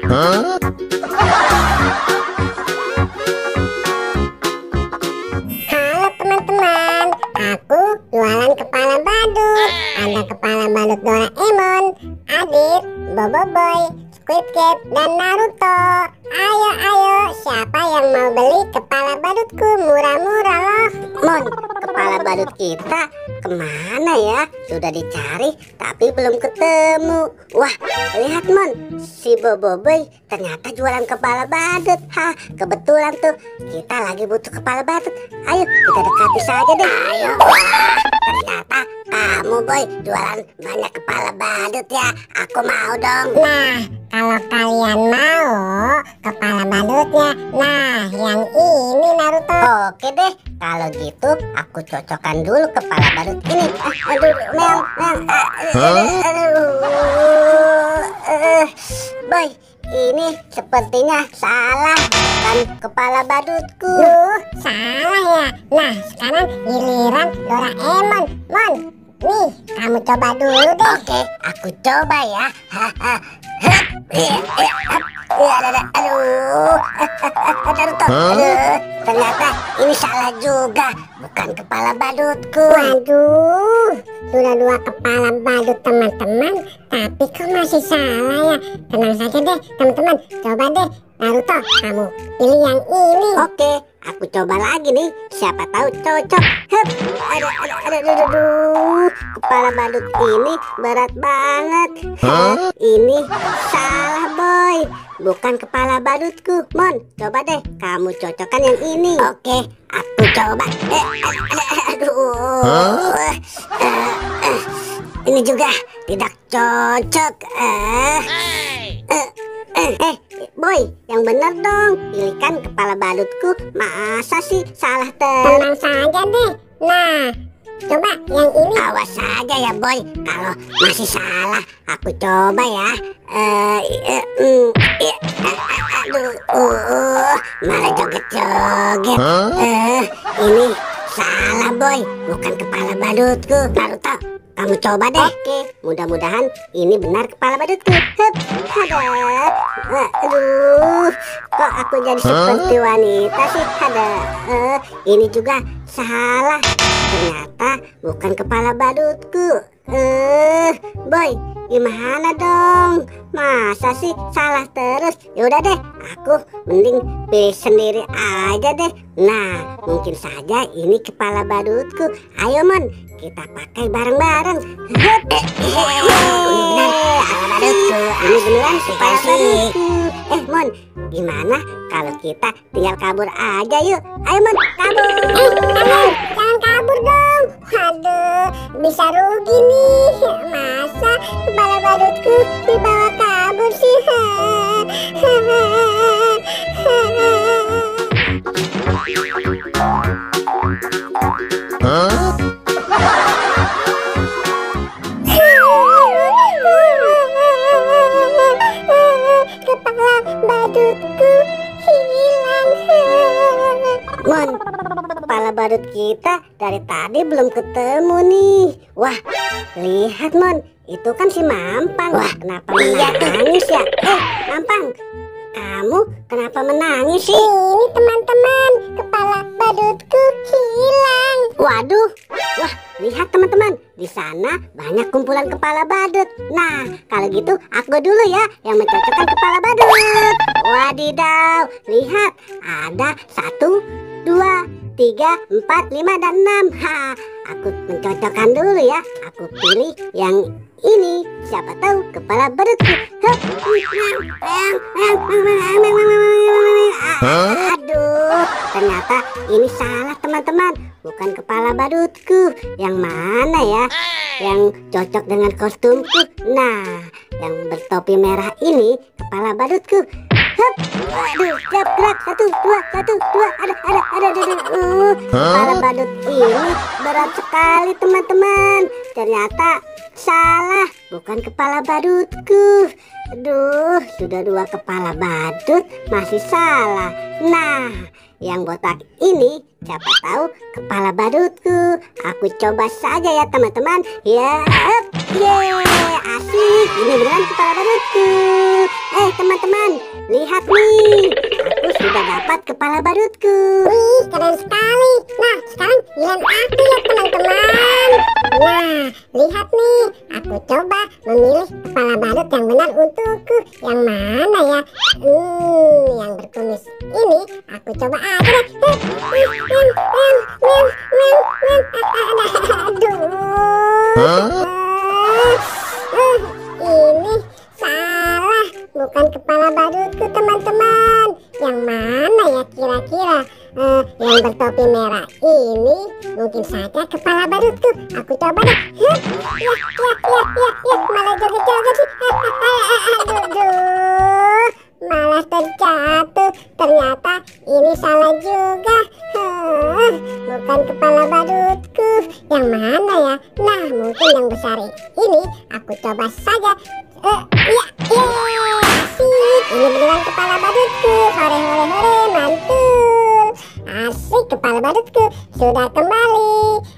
Halo teman-teman, aku jualan kepala badut. Ada kepala badut Doraemon, Adit, Boboiboy, Squid Game, dan Naruto. Ayo, siapa yang mau beli kepala badutku? Murah-murah loh. Mon, kepala badut kita kemana ya? Sudah dicari tapi belum ketemu. Wah, lihat Mon, si Boboiboy ternyata jualan kepala badut. Kebetulan tuh kita lagi butuh kepala badut. Ayo kita dekati saja deh. Ayo. Wah, ternyata kamu Boy jualan banyak kepala badut ya. Aku mau dong. Nah, kalau kalian mau kepala badutnya, nah yang ini Naruto. Oke deh, kalau gitu aku cocokkan dulu kepala badut ini. Boy, ini sepertinya salah kan kepala badutku. Salah ya. Nah, sekarang giliran Doraemon. Mon, nih kamu coba dulu deh. Oke, aku coba ya. Ternyata ini salah juga, bukan kepala badutku. Waduh, sudah 2 kepala badut teman-teman, tapi kok masih salah ya? Tenang saja deh teman-teman, coba deh Naruto, kamu pilih yang ini. Oke, aku coba lagi nih, siapa tahu cocok. Aduh, kepala badut ini berat banget. Ini salah Boy, bukan kepala badutku. Mon, coba deh kamu cocokkan yang ini. Oke, aku coba. Ini juga tidak cocok. Boy, yang bener dong, pilihkan kepala badutku. Masa sih salah Tenang saja deh. Nah, coba yang ini. Awas saja ya Boy, kalau masih salah aku coba ya. Malah joget-joget. Ini salah Boy, bukan kepala badutku. Naruto, kamu coba deh. Oke, mudah-mudahan ini benar kepala badutku. Aduh, kok aku jadi seperti wanita sih? Ini juga salah. Ternyata bukan kepala badutku. Boy, gimana dong? Masa sih salah terus? Yaudah deh, aku mending pilih sendiri aja deh. Nah, mungkin saja ini kepala badutku. Ayo Mon, kita pakai bareng-bareng. Ini beneran kepala badutku. Mon, gimana kalau kita tinggal kabur aja yuk? Ayo Mon, kabur. Jangan kabur dong. Waduh, bisa rugi nih. Masa kepala badutku dibawa kabur sih? Kepala badutku hilang. Mon, kepala badut kita dari tadi belum ketemu nih. Wah, lihat Mon, itu kan si Mampang. Wah, kenapa menangis ya? Mampang, kamu kenapa menangis sih? Ini teman-teman, kepala badutku hilang. Waduh, wah lihat teman-teman, di sana banyak kumpulan kepala badut. Nah, kalau gitu aku dulu ya yang mencocokkan kepala badut. Wadidaw, lihat ada 1, 2, 3, 4, 5, dan 6. Aku mencocokkan dulu ya. Aku pilih yang ini. Siapa tahu kepala badutku. Aduh, ternyata ini salah teman-teman. Bukan kepala badutku. Yang mana ya? Yang cocok dengan kostumku. Nah, yang bertopi merah ini kepala badutku. Aduh, gerak 1, 2, 1, 2. Ada. Kepala badut ini berat sekali teman-teman. Ternyata salah, bukan kepala badutku. Aduh, sudah 2 kepala badut masih salah. Nah, yang botak ini siapa tahu kepala badutku. Aku coba saja ya teman-teman. Ya, asik. Ini beneran kepala badutku. Teman-teman, lihat nih, aku sudah dapat kepala badutku. Wih, keren sekali. Nah, sekarang giliran aku ya teman-teman. Nah, lihat nih, aku coba memilih kepala badut yang benar untukku. Yang mana ya? Yang berkumis ini aku coba aja deh. Aduh. Ini salah, bukan kepala badutku teman-teman. Yang mana ya kira-kira? Yang bertopi merah ini mungkin saja kepala badutku. Aku coba deh. Malah joget-joget sih. Aduh, malah terjatuh. Ternyata ini salah juga. Bukan kepala badutku. Yang mana ya? Nah, mungkin yang besar ini. Aku coba saja. Asik. Ini beneran kepala badutku. Hore hore hore, mantul. Asik, kepala badutku sudah kembali.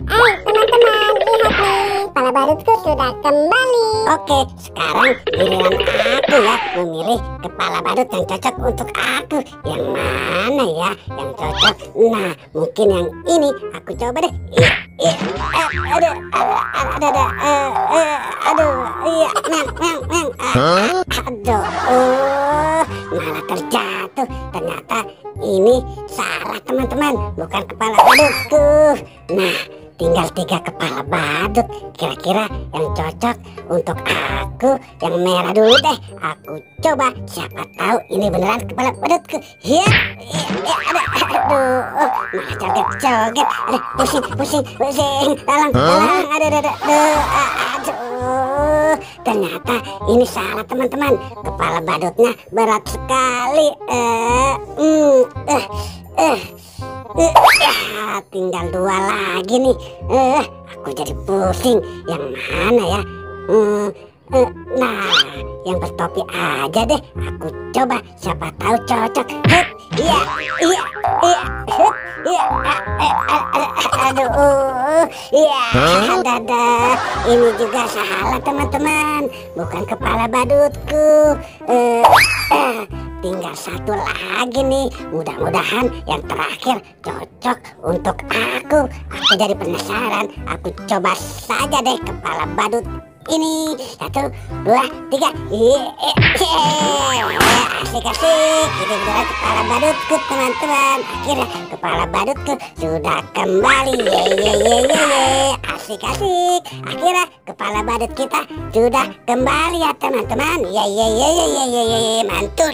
Teman-teman, lihat nih, kepala badutku sudah kembali. Oke, sekarang giliran aku ya memilih kepala badut yang cocok untuk aku. Yang mana ya yang cocok? Nah, mungkin yang ini. Aku coba deh. Malah terjatuh. Ternyata ini salah teman-teman, bukan kepala badutku. Nah, tinggal 3 kepala badut. Kira-kira yang cocok untuk aku yang merah dulu deh. Aku coba, siapa tahu ini beneran kepala badutku. Aduh, malah joget-joget. Aduh, pusing. Dalang. Aduh, ternyata ini salah teman-teman. Kepala badutnya berat sekali. Tinggal 2 lagi nih. Aku jadi pusing. Yang mana ya? Nah, yang bertopi aja deh. Aku coba, siapa tahu cocok. Dadah. Ini juga salah teman-teman, bukan kepala badutku. Tinggal 1 lagi nih. Mudah-mudahan yang terakhir cocok untuk aku. Aku jadi penasaran. Aku coba saja deh kepala badut ini. 1, 2, 3. Asik. Ini beneran kepala badutku teman-teman. Akhirnya kepala badutku sudah kembali. Asik. Akhirnya kepala badut kita sudah kembali ya teman-teman. Mantul.